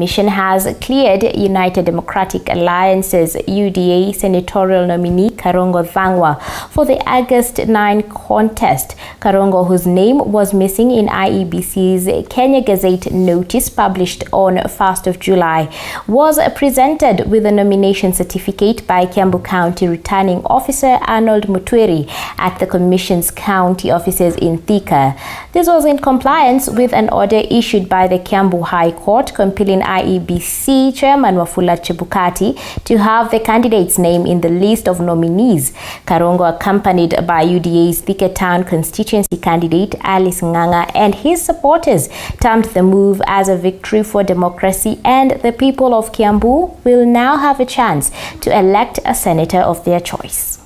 Commission has cleared United Democratic Alliance's UDA senatorial nominee Karonga for the August 9 contest. Karonga, whose name was missing in IEBC's Kenya Gazette notice published on 1st of July, was presented with a nomination certificate by Kiambu County Returning Officer Arnold Mutweri at the Commission's county offices in Thika. This was in compliance with an order issued by the Kiambu High Court compelling IEBC Chairman Wafula Chebukati to have the candidate's name in the list of nominees. Karonga, accompanied by UDA's Thika Town constituency candidate Alice Nganga and his supporters, termed the move as a victory for democracy, and the people of Kiambu will now have a chance to elect a senator of their choice.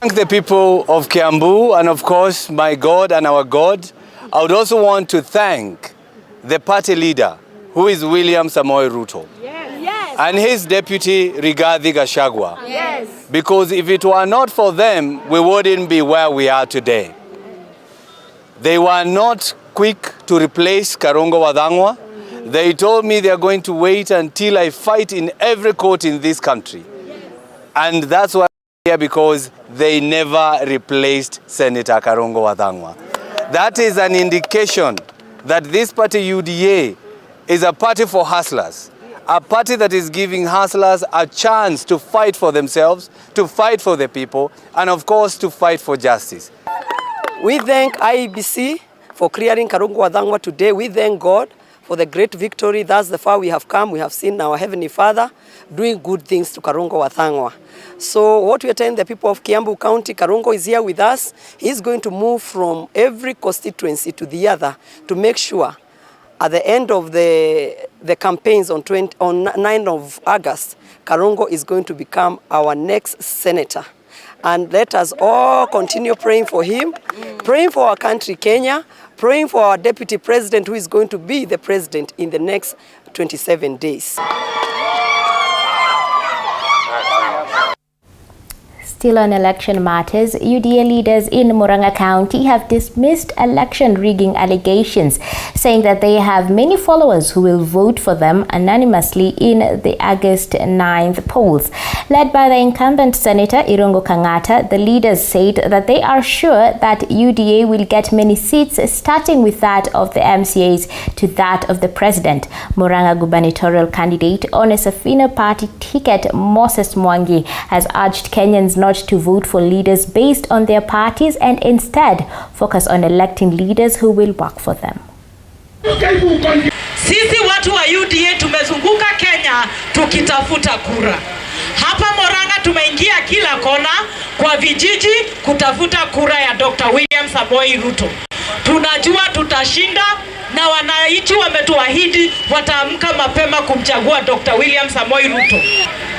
Thank the people of Kiambu and of course my God and our God. I would also want to thank the party leader, who is William Samoei Ruto, yes, and his deputy Rigathi Gachagua, yes, because if it were not for them, we wouldn't be where we are today. They were not quick to replace Karonga Wadhangwa. They told me they are going to wait until I fight in every court in this country. And that's why I'm here, because they never replaced Senator Karonga Wadhangwa. That is an indication that this party UDA is a party for hustlers, a party that is giving hustlers a chance to fight for themselves, to fight for the people, and of course to fight for justice. We thank IEBC for clearing Karonga Wadhangwa today. We thank God for the great victory. That's the far we have come. We have seen our Heavenly Father doing good things to Karonga Wadhangwa. So what we are telling the people of Kiambu County, Karonga is here with us. He's going to move from every constituency to the other to make sure at the end of the campaigns on 9th of August, Karonga is going to become our next senator. And let us all continue praying for him, praying for our country, Kenya, praying for our deputy president, who is going to be the president in the next 27 days. Still on election matters, UDA leaders in Muranga County have dismissed election rigging allegations, saying that they have many followers who will vote for them anonymously in the August 9th polls. Led by the incumbent Senator Irungu Kang'ata, the leaders said that they are sure that UDA will get many seats, starting with that of the MCAs to that of the president. Muranga gubernatorial candidate on a Safina party ticket, Moses Mwangi, has urged Kenyans not to vote for leaders based on their parties and instead focus on electing leaders who will work for them. Sisi watu wa UDA tumezunguka Kenya tukitafuta kura. Hapa Muranga tumeingia kila kona kwa vijiji kutafuta kura ya Dr. William Samoei Ruto. Tunajua tutashinda na wananchi wametuahidi wataamka mapema kumchagua Dr. William Samoei Ruto.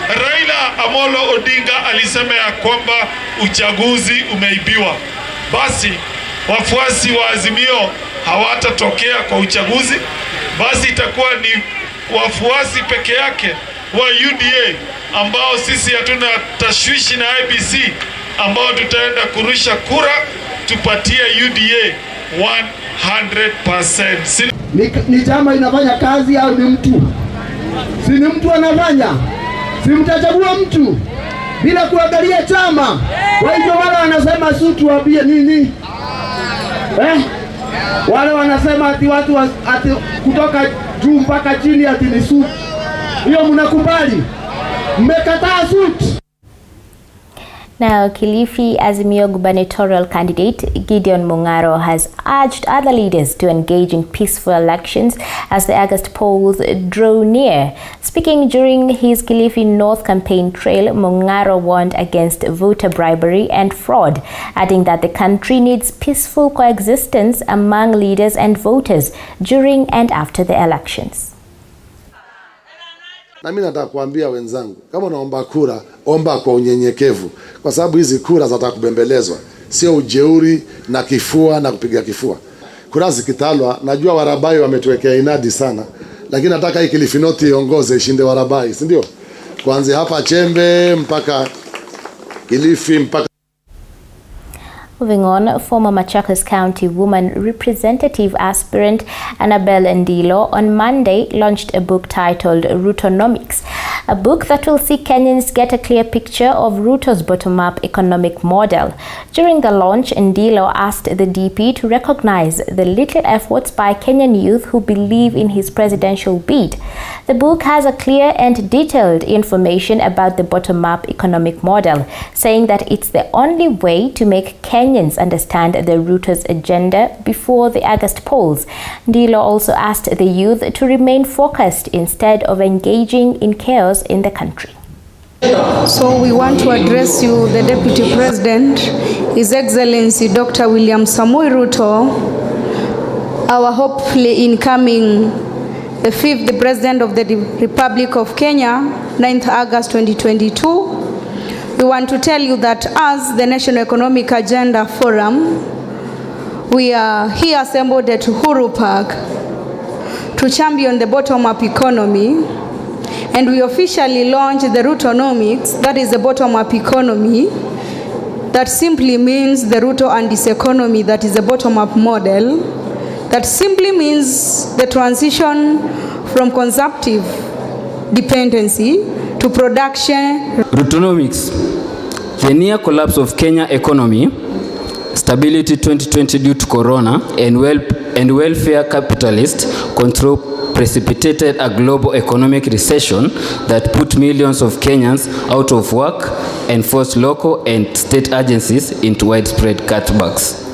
Raila Amolo Odinga alisema ya kwamba uchaguzi umeibiwa. Basi wafuasi wa Azimio hawatatokea kwa uchaguzi. Basi itakuwa ni wafuasi peke yake wa UDA ambao sisi hatuna tashwishi na IEBC ambao tutaenda kurusha kura tupatie UDA 100%. Ni chama inafanya kazi au ni mtu? Si ni mtu anafanya? Si mtachagua mtu bila kuangalia chama. Kwa hivyo wale wanasema sutu waambie nini? Wale wanasema ati watu ati kutoka juu mpaka chini ati ni sutu. Hiyo mnakubali? Mmekataa sutu. Now, Kilifi Azimio gubernatorial candidate Gideon Mung'aro has urged other leaders to engage in peaceful elections as the August polls draw near. Speaking during his Kilifi North campaign trail, Mung'aro warned against voter bribery and fraud, adding that the country needs peaceful coexistence among leaders and voters during and after the elections. Na mimi nataka kuambia wenzangu, kama unaomba kura, omba kwa unyenyekevu, kwa sababu hizi kura zitakubembelezwa, sio ujeuri na kifua na kupiga kifua. Kura zikitalwa, najua Warabai wametuwekea inadi sana, lakini nataka hii Kilifi North iongoze, ishinde Warabai, si ndio? Kuanzia hapa Chembe mpaka Kilifi mpaka Moving on, former Machakos County woman representative aspirant Annabel Ndilo on Monday launched a book titled Rutonomics, a book that will see Kenyans get a clear picture of Ruto's bottom-up economic model. During the launch, Ndilo asked the DP to recognize the little efforts by Kenyan youth who believe in his presidential bid. The book has a clear and detailed information about the bottom-up economic model, saying that it's the only way to make Kenyans understand the Ruto's agenda before the August polls. Ndilo also asked the youth to remain focused instead of engaging in chaos in the country. So we want to address you, the Deputy President, His Excellency Dr. William Samoei Ruto, our hopefully incoming the 5th President of the Republic of Kenya, 9th August 2022. We want to tell you that as the National Economic Agenda Forum, we are here assembled at Uhuru Park to champion the bottom-up economy, and we officially launched the Rutonomics, that is the bottom-up economy. That simply means the Ruto and his economy, that is the bottom-up model. That simply means the transition from consumptive dependency to production. Rutonomics, the near collapse of Kenya economy, stability 2020 due to corona, and welfare capitalist control precipitated a global economic recession that put millions of Kenyans out of work and forced local and state agencies into widespread cutbacks.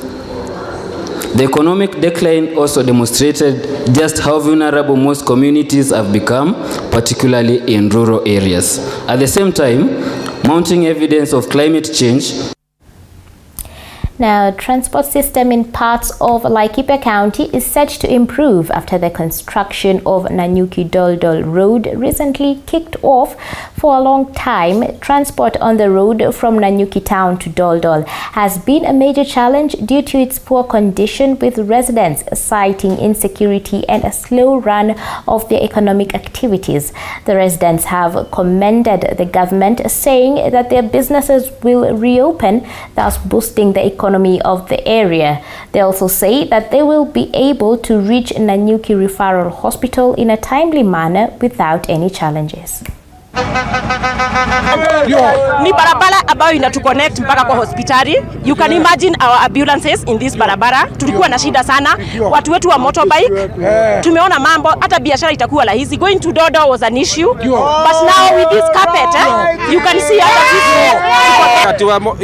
The economic decline also demonstrated just how vulnerable most communities have become, particularly in rural areas. At the same time, mounting evidence of climate change. Now, transport system in parts of Laikipia County is set to improve after the construction of Nanyuki-Doldol Road recently kicked off. For a long time, transport on the road from Nanyuki town to Doldol has been a major challenge due to its poor condition, with residents citing insecurity and a slow run of their economic activities. The residents have commended the government, saying that their businesses will reopen, thus boosting the economy of the area. They also say that they will be able to reach Nanyuki Referral Hospital in a timely manner without any challenges. Ni barabara ambayo inatuconnect mpaka kwa hospitali. You can imagine our ambulances in this barabara. Tulikuwa na shida sana. Watu wetu wa motorbike, tumeona mambo, hata biashara itakuwa rahisi. Going to Dodo was an issue. But now with this carpet, you can see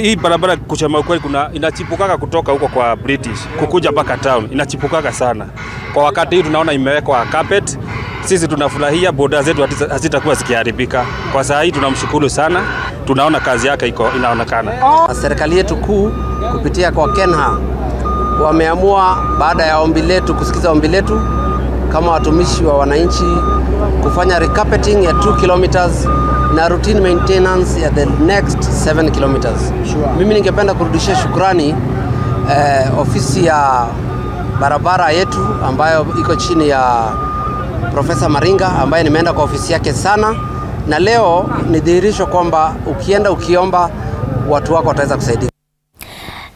hii barabara kusema ukweli inachipukaga kutoka huko kwa British kukuja mpaka town. Inachipukaga sana. Kwa wakati hii tunaona imewekwa carpet. Sisi tunafurahia, boda zetu hazitakuwa zikiharibika. Kwa saa hii tunamshukuru sana, tunaona kazi yake inaonekana. Serikali yetu kuu kupitia kwa Kenha wameamua, baada ya ombi letu, kusikiza ombi letu kama watumishi wa wananchi, kufanya recarpeting ya 2 kilometers na routine maintenance ya the next 7 kilometers. Mimi ningependa kurudishia shukrani ofisi ya barabara yetu ambayo iko chini ya Profesa Maringa, ambaye nimeenda kwa ofisi yake sana, na leo ni dhihirisho kwamba ukienda ukiomba watu wako wataweza kusaidia.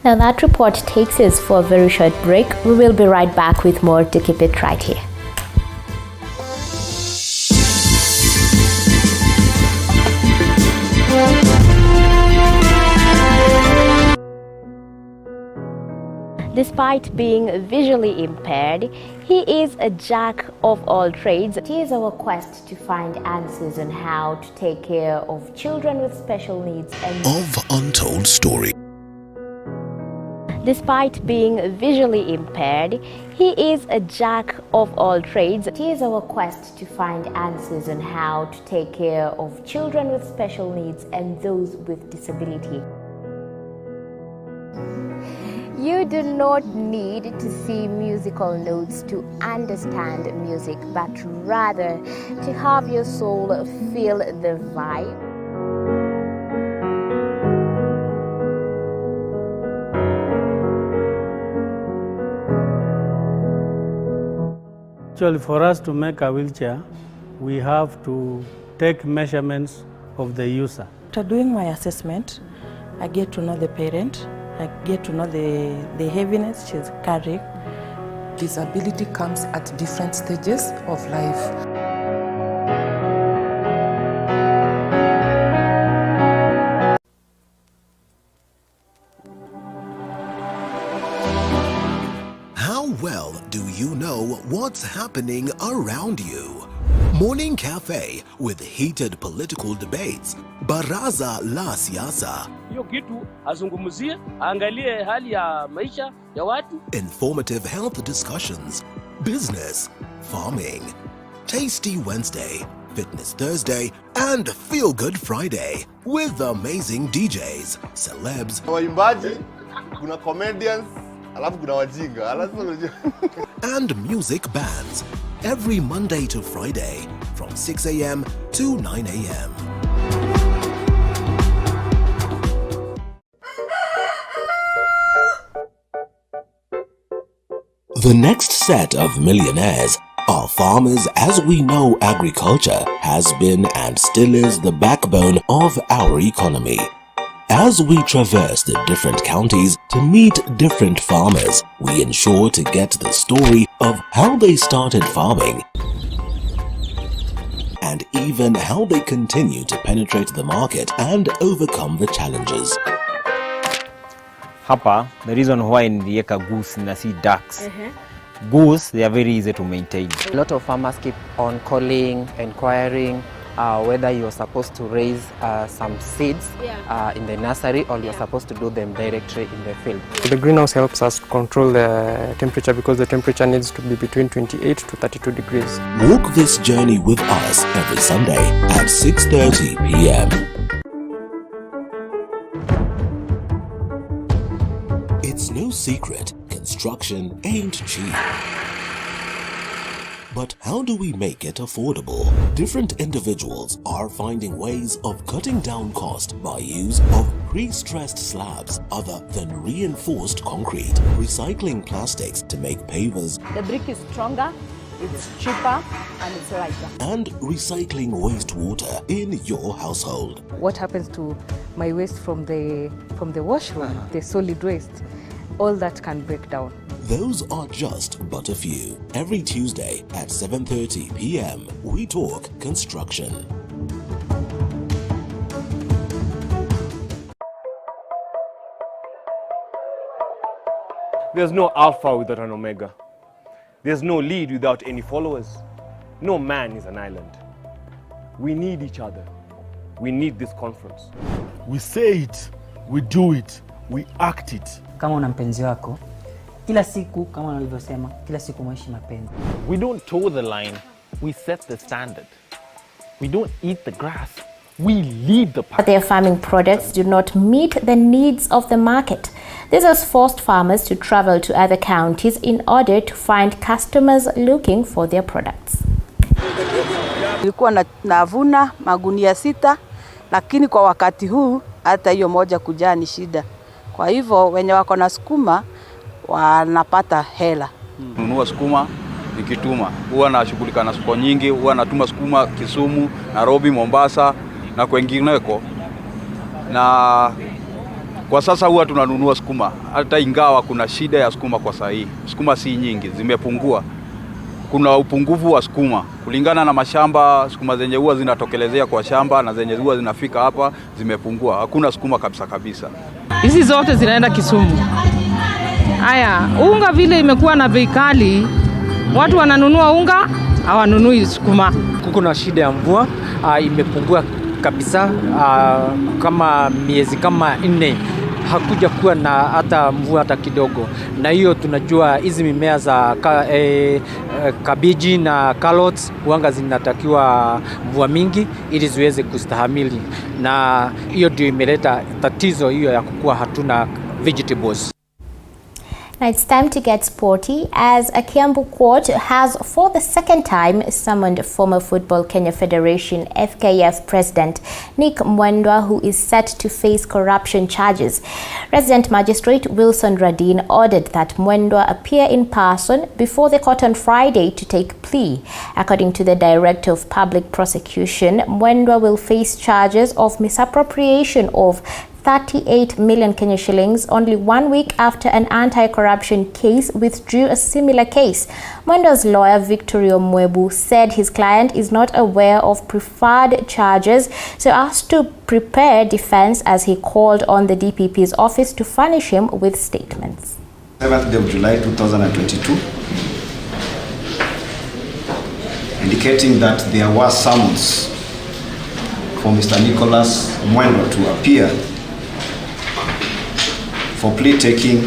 Now that report takes us for a very short break. We will be right back with more to keep it right here. Despite being visually impaired, he is a jack of all trades. It is our quest to find answers on how to take care of children with special needs and of untold story. Despite being visually impaired, he is a jack of all trades. It is our quest to find answers on how to take care of children with special needs and those with disability. You do not need to see musical notes to understand music, but rather to have your soul feel the vibe. Actually, for us to make a wheelchair, we have to take measurements of the user. After doing my assessment, I get to know the parent, I get to know the heaviness she's carrying. Disability comes at different stages of life. How well do you know what's happening around you? Morning Cafe with heated political debates. Baraza la Siasa. Hiyo kitu azungumzie, angalie hali ya maisha ya watu. Informative health discussions. Business, farming. Tasty Wednesday, Fitness Thursday, and Feel Good Friday with amazing DJs, celebs, waimbaji, kuna comedians, alafu kuna wajinga, and music bands every Monday to Friday from 6 a.m. to 9 a.m. The next set of millionaires are farmers, as we know agriculture has been and still is the backbone of our economy. As we traverse the different counties to meet different farmers, we ensure to get the story of how they started farming and even how they continue to penetrate the market and overcome the challenges. Hapa, the reason why nilieka goose na si ducks. Goose, they are very easy to maintain. A lot of farmers keep on calling, inquiring whether you're supposed to raise some seeds in the nursery or you're supposed to do them directly in the field. The greenhouse helps us control the temperature because the temperature needs to be between 28 to 32 degrees. Walk this journey with us every Sunday at 6:30 p.m. It's no secret, construction ain't cheap. But how do we make it affordable? Different individuals are finding ways of cutting down cost by use of pre-stressed slabs other than reinforced concrete, recycling plastics to make pavers. The brick is stronger, it's cheaper, and it's lighter. And recycling wastewater in your household. What happens to my waste from the washroom, the solid waste? All that can break down. Those are just but a few. Every Tuesday at 7:30 p.m. we talk construction. There's no alpha without an omega. There's no lead without any followers. No man is an island. We need each other. We need this conference. We say it, we do it, we act it. Kama una mpenzi wako, kila siku kama nilivyosema, kila siku mwishi mapenzi. We don't toe the line, we set the standard. We don't eat the grass, we lead the pack. Their farming products do not meet the needs of the market. This has forced farmers to travel to other counties in order to find customers looking for their products. Nilikuwa navuna magunia 6, lakini kwa wakati huu hata hiyo moja kujaa ni shida. Kwa hivyo wenye wako na sukuma wanapata hela. Nunua sukuma nikituma. Huwa nashughulika na soko nyingi, huwa natuma sukuma Kisumu, Nairobi, Mombasa na kwengineko. Na kwa sasa huwa tunanunua sukuma. Hata ingawa kuna shida ya sukuma kwa sasa hii. Sukuma si nyingi, zimepungua. Kuna upungufu wa sukuma. Kulingana na mashamba, sukuma zenye huwa zinatokelezea kwa shamba na zenye huwa zinafika hapa zimepungua. Hakuna sukuma kabisa. Hizi zote zinaenda Kisumu. Haya, unga vile imekuwa na bei kali, watu wananunua unga, hawanunui sukuma. Kuko na shida ya mvua, imepungua kabisa, kama miezi kama 4 hakuja kuwa na hata mvua hata kidogo. Na hiyo tunajua hizi mimea za kabiji na carrots huanga zinatakiwa mvua mingi ili ziweze kustahamili, na hiyo ndio imeleta tatizo hiyo ya kukua hatuna vegetables. Now it's time to get sporty, as a Kiambu court has for the second time summoned former Football Kenya Federation FKF President Nick Mwendwa, who is set to face corruption charges. Resident Magistrate Wilson Radin ordered that Mwendwa appear in person before the court on Friday to take plea. According to the Director of Public Prosecution, Mwendwa will face charges of misappropriation of 38 million Kenya shillings only 1 week after an anti-corruption case withdrew a similar case. Mwendo's lawyer, Victorio Mwebu, said his client is not aware of preferred charges, so asked to prepare defense as he called on the DPP's office to furnish him with statements. 7th day of July 2022, indicating that there was summons for Mr. Nicholas Mwendo to appear for plea taking